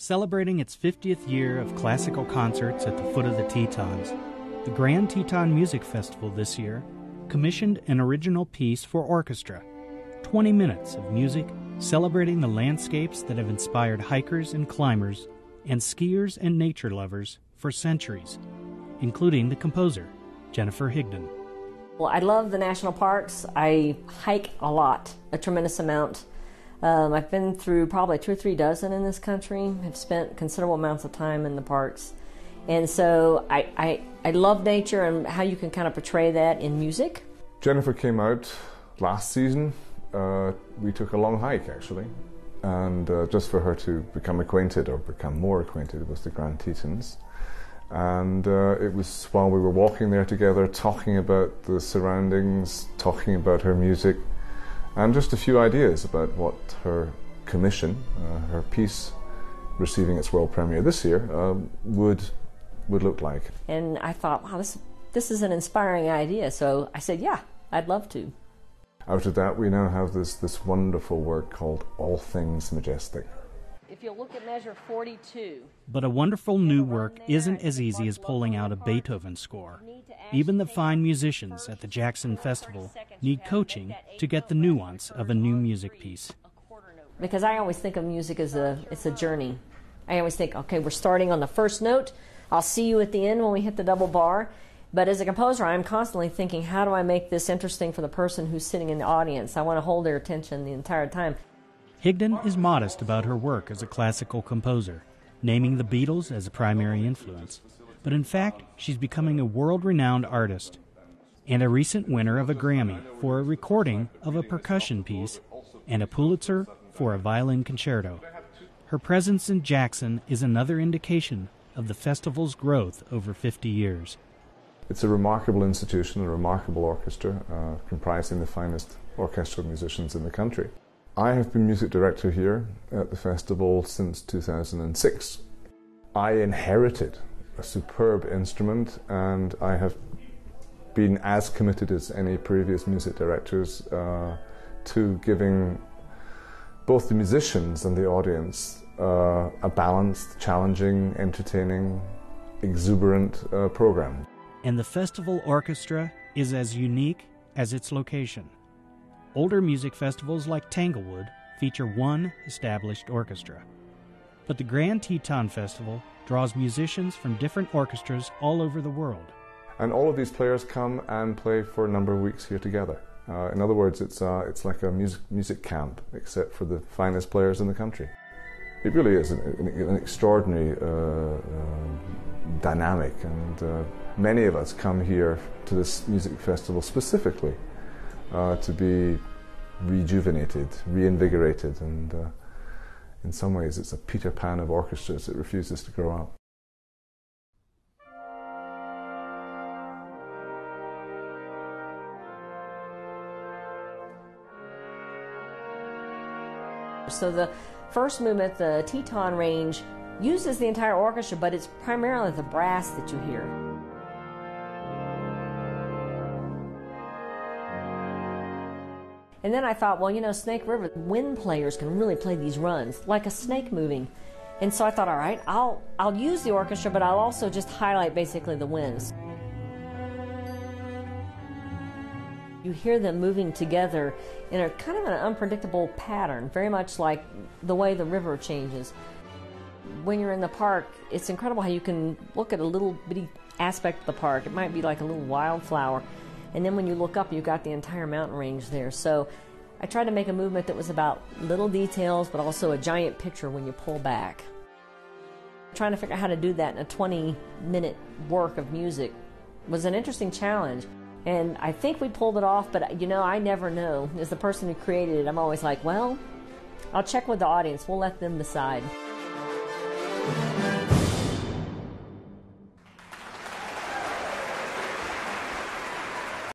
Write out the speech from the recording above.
Celebrating its 50th year of classical concerts at the foot of the Tetons, the Grand Teton Music Festival this year commissioned an original piece for orchestra, 20 minutes of music celebrating the landscapes that have inspired hikers and climbers and skiers and nature lovers for centuries, including the composer, Jennifer Higdon. Well, I love the national parks. I hike a lot, a tremendous amount. I've been through probably 2 or 3 dozen in this country. I've spent considerable amounts of time in the parks. And so I love nature and how you can kind of portray that in music. Jennifer came out last season. We took a long hike, actually, and just for her to become acquainted or become more acquainted with the Grand Tetons. And it was while we were walking there together, talking about the surroundings, talking about her music, and just a few ideas about what her commission, her piece receiving its world premiere this year, would look like. And I thought, wow, this is an inspiring idea. So I said, yeah, I'd love to. Out of that, we now have this wonderful work called Things Majestic. If you look at measure 42. But a wonderful new work isn't as easy as pulling out a Beethoven score. Even the fine musicians at the Jackson Festival need coaching to get the nuance of a new music piece. Because I always think of music as it's a journey. I always think, okay, we're starting on the first note. I'll see you at the end when we hit the double bar. But as a composer, I'm constantly thinking, how do I make this interesting for the person who's sitting in the audience? I want to hold their attention the entire time. Higdon is modest about her work as a classical composer, naming the Beatles as a primary influence. But in fact, she's becoming a world-renowned artist and a recent winner of a Grammy for a recording of a percussion piece and a Pulitzer for a violin concerto. Her presence in Jackson is another indication of the festival's growth over 50 years. It's a remarkable institution, a remarkable orchestra, comprising the finest orchestral musicians in the country. I have been music director here at the festival since 2006. I inherited a superb instrument, and I have been as committed as any previous music directors to giving both the musicians and the audience a balanced, challenging, entertaining, exuberant program. And the festival orchestra is as unique as its location. Older music festivals like Tanglewood feature one established orchestra. But the Grand Teton Festival draws musicians from different orchestras all over the world. And all of these players come and play for a number of weeks here together. In other words, it's like a music camp, except for the finest players in the country. It really is an extraordinary dynamic, and many of us come here to this music festival specifically to be rejuvenated, reinvigorated, and in some ways it's a Peter Pan of orchestras that refuses to grow up. So the first movement, the Teton range, uses the entire orchestra, but it's primarily the brass that you hear. And then I thought, well, you know, Snake River, wind players can really play these runs, like a snake moving. And so I thought, all right, I'll use the orchestra, but I'll also just highlight basically the winds. You hear them moving together in a kind of an unpredictable pattern, very much like the way the river changes. When you're in the park, it's incredible how you can look at a little bitty aspect of the park. It might be like a little wildflower. And then when you look up, you've got the entire mountain range there. So I tried to make a movement that was about little details, but also a giant picture when you pull back. Trying to figure out how to do that in a 20-minute work of music was an interesting challenge. And I think we pulled it off, but you know, I never know. As the person who created it, I'm always like, well, I'll check with the audience. We'll let them decide.